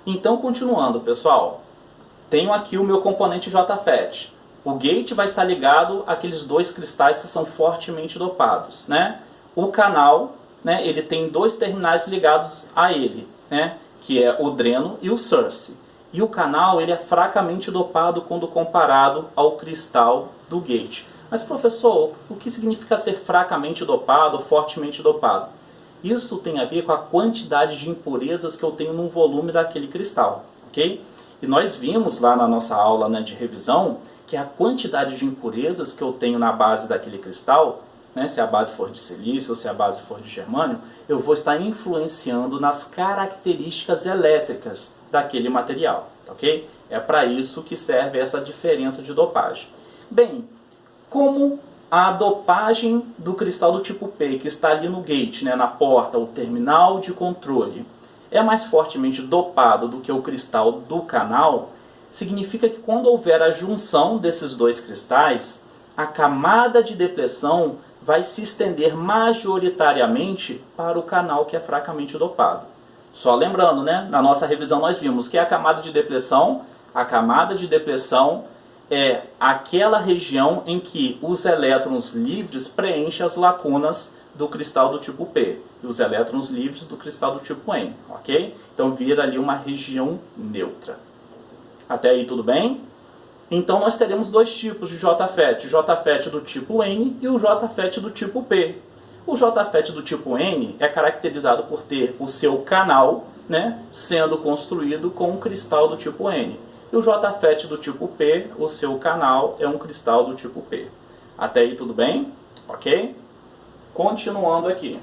Então, continuando, pessoal, tenho aqui o meu componente JFET. O gate vai estar ligado àqueles dois cristais que são fortemente dopados, né? O canal, né, ele tem dois terminais ligados a ele, né, que é o dreno e o source. E o canal ele é fracamente dopado quando comparado ao cristal do gate. Mas, professor, o que significa ser fracamente dopado ou fortemente dopado? Isso tem a ver com a quantidade de impurezas que eu tenho no volume daquele cristal, ok? E nós vimos lá na nossa aula, né, de revisão que a quantidade de impurezas que eu tenho na base daquele cristal, né, se a base for de silício ou se a base for de germânio, eu vou estar influenciando nas características elétricas daquele material, ok? É para isso que serve essa diferença de dopagem. Bem, como a dopagem do cristal do tipo P, que está ali no gate, né, na porta, o terminal de controle, é mais fortemente dopado do que o cristal do canal, significa que quando houver a junção desses dois cristais, a camada de depressão vai se estender majoritariamente para o canal que é fracamente dopado. Só lembrando, né, na nossa revisão nós vimos que a camada de depressão é aquela região em que os elétrons livres preenchem as lacunas do cristal do tipo P e os elétrons livres do cristal do tipo N, ok? Então vira ali uma região neutra. Até aí tudo bem? Então nós teremos dois tipos de JFET, o JFET do tipo N e o JFET do tipo P. O JFET do tipo N é caracterizado por ter o seu canal, né, sendo construído com um cristal do tipo N. E o JFET do tipo P, o seu canal é um cristal do tipo P. Até aí tudo bem? Ok? Continuando aqui.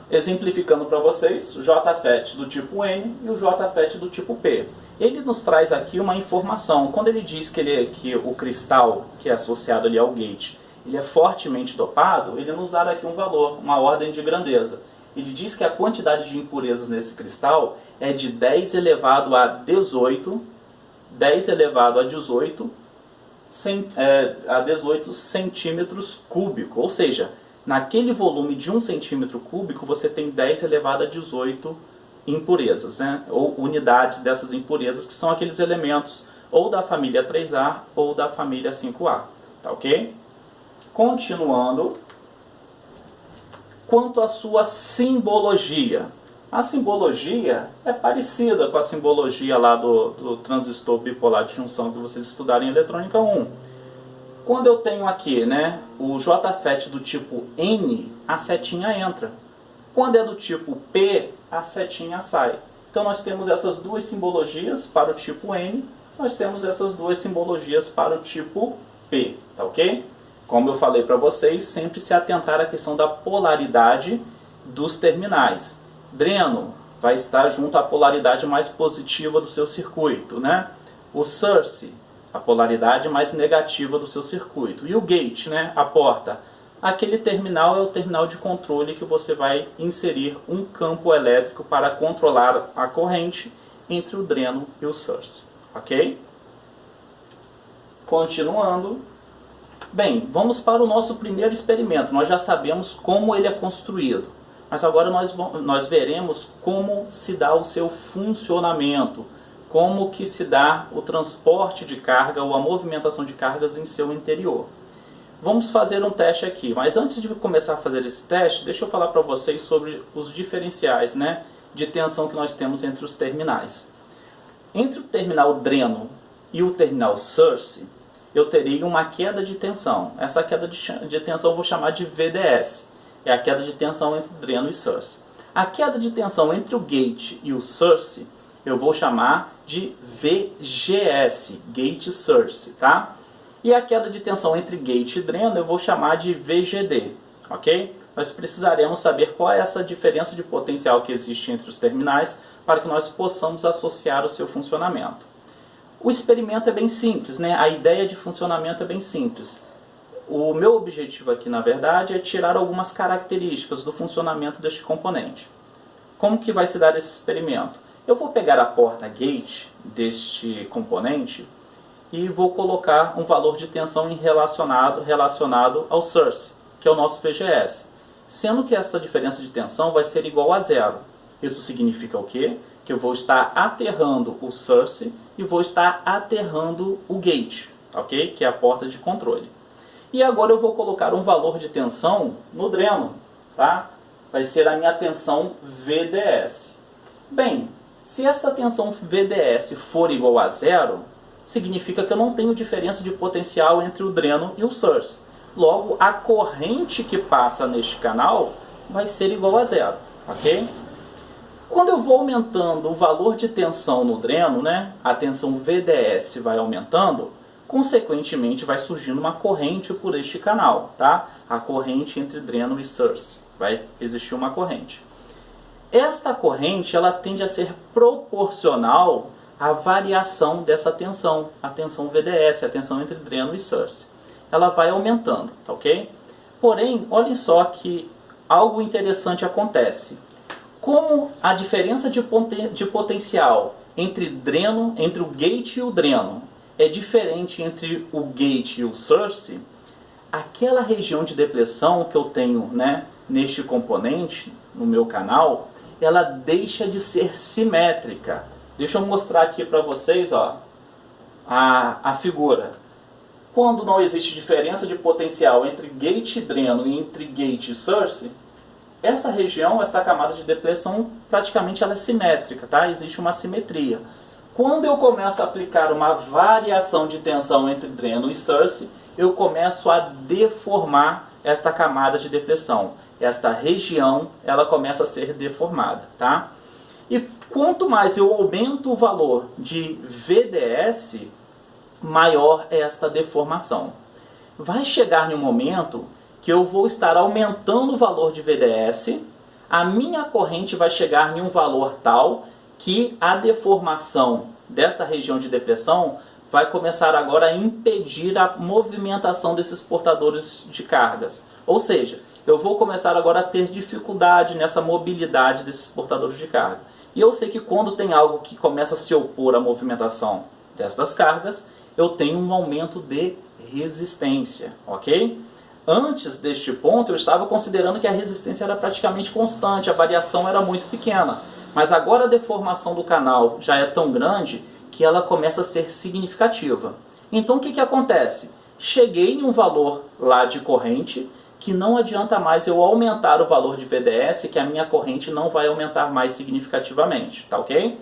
Exemplificando para vocês, o JFET do tipo N e o JFET do tipo P. Ele nos traz aqui uma informação. Quando ele diz que o cristal que é associado ali ao gate ele é fortemente dopado, ele nos dá aqui um valor, uma ordem de grandeza. Ele diz que a quantidade de impurezas nesse cristal é de 10 elevado a 18, 10 elevado a 18, a 18 centímetros cúbicos. Ou seja, naquele volume de 1 centímetro cúbico, você tem 10 elevado a 18 impurezas, né? Ou unidades dessas impurezas, que são aqueles elementos ou da família 3A ou da família 5A. Tá ok? Continuando, quanto à sua simbologia. A simbologia é parecida com a simbologia lá do transistor bipolar de junção que vocês estudaram em Eletrônica 1. Quando eu tenho aqui, né, o JFET do tipo N, a setinha entra. Quando é do tipo P, a setinha sai. Então nós temos essas duas simbologias para o tipo N, nós temos essas duas simbologias para o tipo P, tá ok? Como eu falei para vocês, sempre se atentar à questão da polaridade dos terminais. Dreno vai estar junto à polaridade mais positiva do seu circuito, né? O source, a polaridade mais negativa do seu circuito. E o gate, né? A porta. Aquele terminal é o terminal de controle que você vai inserir um campo elétrico para controlar a corrente entre o dreno e o source. Ok? Continuando. Bem, vamos para o nosso primeiro experimento. Nós já sabemos como ele é construído. Mas agora nós veremos como se dá o seu funcionamento. Como que se dá o transporte de carga ou a movimentação de cargas em seu interior. Vamos fazer um teste aqui. Mas antes de começar a fazer esse teste, deixa eu falar para vocês sobre os diferenciais, né, de tensão que nós temos entre os terminais. Entre o terminal dreno e o terminal source, eu teria uma queda de tensão. Essa queda de tensão eu vou chamar de VDS. É a queda de tensão entre dreno e source. A queda de tensão entre o gate e o source eu vou chamar de VGS, gate source, tá? E a queda de tensão entre gate e dreno eu vou chamar de VGD, ok? Nós precisaremos saber qual é essa diferença de potencial que existe entre os terminais para que nós possamos associar o seu funcionamento. O experimento é bem simples, né? A ideia de funcionamento é bem simples. O meu objetivo aqui, na verdade, é tirar algumas características do funcionamento deste componente. Como que vai se dar esse experimento? Eu vou pegar a porta gate deste componente e vou colocar um valor de tensão relacionado ao source, que é o nosso VGS. Sendo que essa diferença de tensão vai ser igual a zero. Isso significa o quê? Que eu vou estar aterrando o source e vou estar aterrando o gate, ok? Que é a porta de controle. E agora eu vou colocar um valor de tensão no dreno, tá? Vai ser a minha tensão VDS. Bem, se essa tensão VDS for igual a zero, significa que eu não tenho diferença de potencial entre o dreno e o source. Logo, a corrente que passa neste canal vai ser igual a zero, ok? Quando eu vou aumentando o valor de tensão no dreno, né, a tensão VDS vai aumentando, consequentemente vai surgindo uma corrente por este canal, tá? A corrente entre dreno e source. Vai existir uma corrente. Esta corrente ela tende a ser proporcional à variação dessa tensão, a tensão VDS, a tensão entre dreno e source. Ela vai aumentando, tá ok? Porém, olhem só que algo interessante acontece. Como a diferença de potencial entre o gate e o dreno é diferente entre o gate e o source, aquela região de depressão que eu tenho, né, neste componente, no meu canal, ela deixa de ser simétrica. Deixa eu mostrar aqui para vocês, ó, a figura. Quando não existe diferença de potencial entre gate e dreno e entre gate e source, essa região, essa camada de depressão, praticamente ela é simétrica, tá? Existe uma simetria. Quando eu começo a aplicar uma variação de tensão entre dreno e source, eu começo a deformar esta camada de depressão. Esta região, ela começa a ser deformada, tá? E quanto mais eu aumento o valor de VDS, maior é esta deformação. Vai chegar em um momento que eu vou estar aumentando o valor de VDS, a minha corrente vai chegar em um valor tal que a deformação desta região de depressão vai começar agora a impedir a movimentação desses portadores de cargas. Ou seja, eu vou começar agora a ter dificuldade nessa mobilidade desses portadores de carga. E eu sei que quando tem algo que começa a se opor à movimentação destas cargas, eu tenho um aumento de resistência, ok? Antes deste ponto, eu estava considerando que a resistência era praticamente constante, a variação era muito pequena. Mas agora a deformação do canal já é tão grande que ela começa a ser significativa. Então o que acontece? Cheguei em um valor lá de corrente que não adianta mais eu aumentar o valor de VDS, que a minha corrente não vai aumentar mais significativamente, tá ok?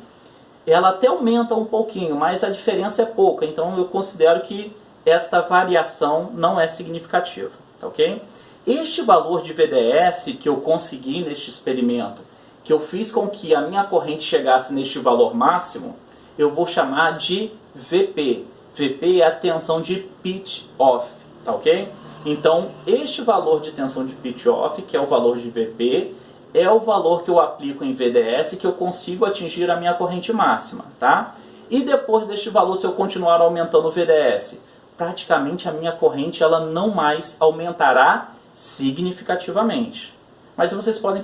Ela até aumenta um pouquinho, mas a diferença é pouca, então eu considero que esta variação não é significativa, tá ok? Este valor de VDS que eu consegui neste experimento, que eu fiz com que a minha corrente chegasse neste valor máximo, eu vou chamar de VP. VP é a tensão de pitch off, tá ok? Então, este valor de tensão de pitch off, que é o valor de VP, é o valor que eu aplico em VDS que eu consigo atingir a minha corrente máxima, tá? E depois deste valor, se eu continuar aumentando o VDS, praticamente a minha corrente ela não mais aumentará significativamente. Mas vocês podem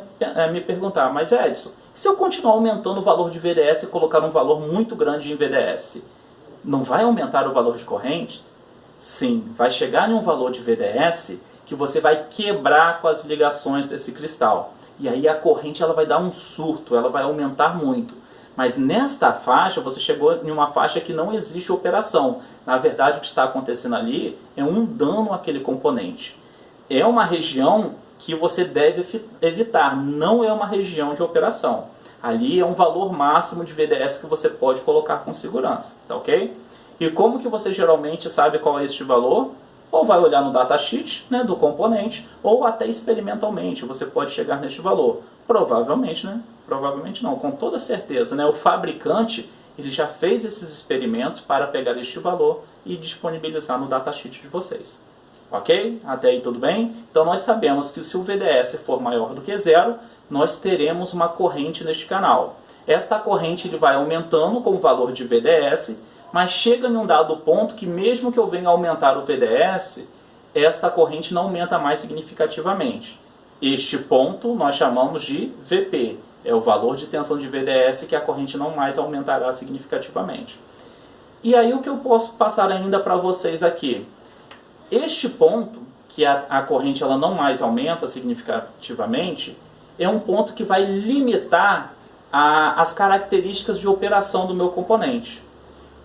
me perguntar, mas Edson, se eu continuar aumentando o valor de VDS e colocar um valor muito grande em VDS, não vai aumentar o valor de corrente? Sim, vai chegar em um valor de VDS que você vai quebrar com as ligações desse cristal. E aí a corrente ela vai dar um surto, ela vai aumentar muito. Mas nesta faixa, você chegou em uma faixa que não existe operação. Na verdade, o que está acontecendo ali é um dano àquele componente. É uma região que você deve evitar, não é uma região de operação. Ali é um valor máximo de VDS que você pode colocar com segurança, tá ok? E como que você geralmente sabe qual é este valor? Ou vai olhar no datasheet, né, do componente, ou até experimentalmente você pode chegar neste valor. Provavelmente, né? Provavelmente não, com toda certeza, né? O fabricante ele já fez esses experimentos para pegar este valor e disponibilizar no datasheet de vocês. Ok? Até aí tudo bem? Então nós sabemos que se o VDS for maior do que zero, nós teremos uma corrente neste canal. Esta corrente ele vai aumentando com o valor de VDS, mas chega em um dado ponto que mesmo que eu venha aumentar o VDS, esta corrente não aumenta mais significativamente. Este ponto nós chamamos de VP, é o valor de tensão de VDS que a corrente não mais aumentará significativamente. E aí o que eu posso passar ainda para vocês aqui? Este ponto, que a corrente ela não mais aumenta significativamente, é um ponto que vai limitar as características de operação do meu componente.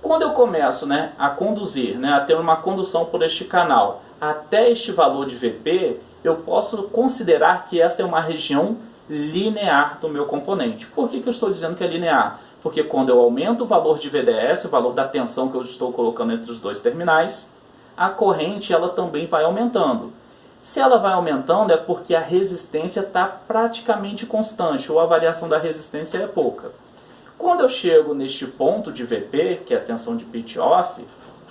Quando eu começo, né, a conduzir, né, a ter uma condução por este canal até este valor de Vp, eu posso considerar que esta é uma região linear do meu componente. Por que eu estou dizendo que é linear? Porque quando eu aumento o valor de VDS, o valor da tensão que eu estou colocando entre os dois terminais, a corrente ela também vai aumentando. Se ela vai aumentando é porque a resistência está praticamente constante, ou a variação da resistência é pouca. Quando eu chego neste ponto de Vp, que é a tensão de pitch-off,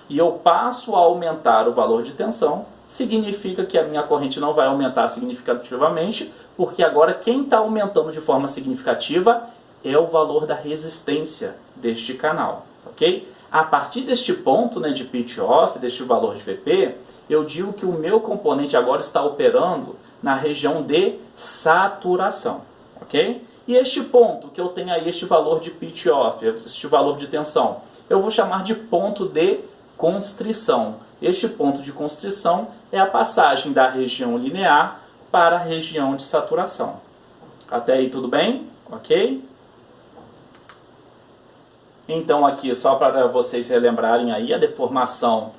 e eu passo a aumentar o valor de tensão, significa que a minha corrente não vai aumentar significativamente, porque agora quem está aumentando de forma significativa é o valor da resistência deste canal, ok? A partir deste ponto, né, de pitch-off, deste valor de Vp, eu digo que o meu componente agora está operando na região de saturação, ok? E este ponto que eu tenho aí, este valor de pitch-off, este valor de tensão, eu vou chamar de ponto de constrição. Este ponto de constrição é a passagem da região linear para a região de saturação. Até aí tudo bem? Ok? Então aqui, só para vocês relembrarem aí, a deformação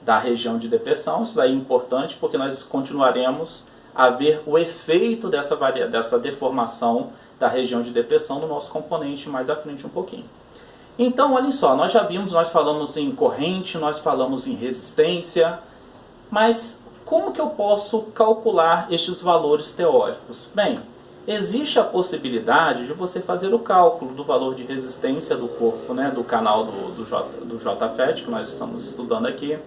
da região de depressão. Isso daí é importante porque nós continuaremos a ver o efeito dessa deformação da região de depressão no nosso componente mais à frente um pouquinho. Então, olhem só, nós já vimos, nós falamos em corrente, nós falamos em resistência, mas como que eu posso calcular estes valores teóricos? Bem, existe a possibilidade de você fazer o cálculo do valor de resistência do corpo, né, do canal do JFET, que nós estamos estudando aqui.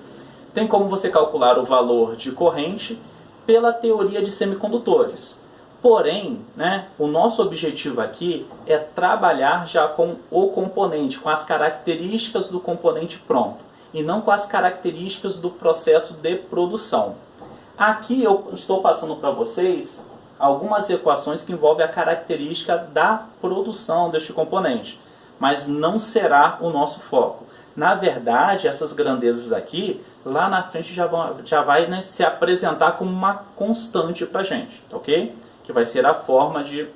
Tem como você calcular o valor de corrente pela teoria de semicondutores. Porém, né, o nosso objetivo aqui é trabalhar já com o componente, com as características do componente pronto, e não com as características do processo de produção. Aqui eu estou passando para vocês algumas equações que envolvem a característica da produção deste componente, mas não será o nosso foco. Na verdade, essas grandezas aqui, lá na frente já vai né, se apresentar como uma constante para a gente, ok? Que vai ser a forma de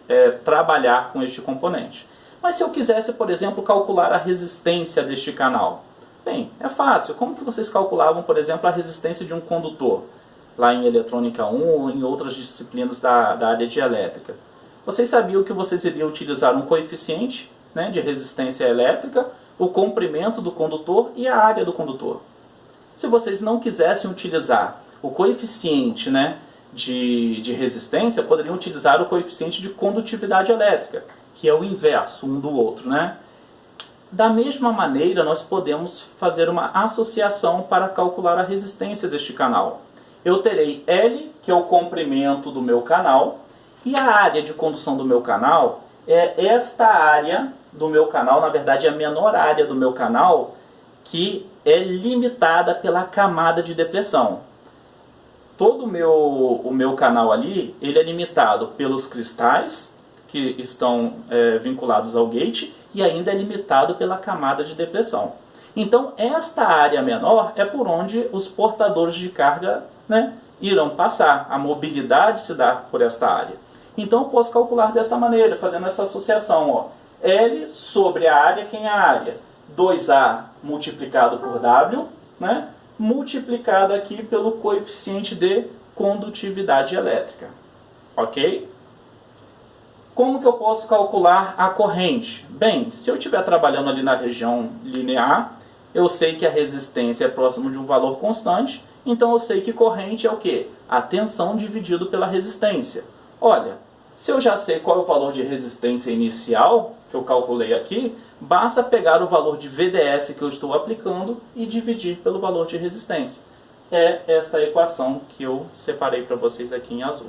trabalhar com este componente. Mas se eu quisesse, por exemplo, calcular a resistência deste canal, bem, é fácil. Como que vocês calculavam, por exemplo, a resistência de um condutor? Lá em Eletrônica 1 ou em outras disciplinas da área de elétrica. Vocês sabiam que vocês iriam utilizar um coeficiente, né, de resistência elétrica, o comprimento do condutor e a área do condutor. Se vocês não quisessem utilizar o coeficiente, né, de resistência, poderiam utilizar o coeficiente de condutividade elétrica, que é o inverso um do outro, né? Da mesma maneira, nós podemos fazer uma associação para calcular a resistência deste canal. Eu terei L, que é o comprimento do meu canal, e a área de condução do meu canal é esta área do meu canal, na verdade é a menor área do meu canal, que é limitada pela camada de depressão. Todo o meu canal ali, ele é limitado pelos cristais que estão vinculados ao gate e ainda é limitado pela camada de depressão. Então, esta área menor é por onde os portadores de carga, né, irão passar. A mobilidade se dá por esta área. Então, eu posso calcular dessa maneira, fazendo essa associação. Ó. L sobre a área, quem é a área? 2A multiplicado por W, né? Multiplicado aqui pelo coeficiente de condutividade elétrica. Ok? Como que eu posso calcular a corrente? Bem, se eu estiver trabalhando ali na região linear, eu sei que a resistência é próximo de um valor constante, então eu sei que corrente é o quê? A tensão dividido pela resistência. Olha, se eu já sei qual é o valor de resistência inicial, que eu calculei aqui, basta pegar o valor de VDS que eu estou aplicando e dividir pelo valor de resistência. É esta equação que eu separei para vocês aqui em azul.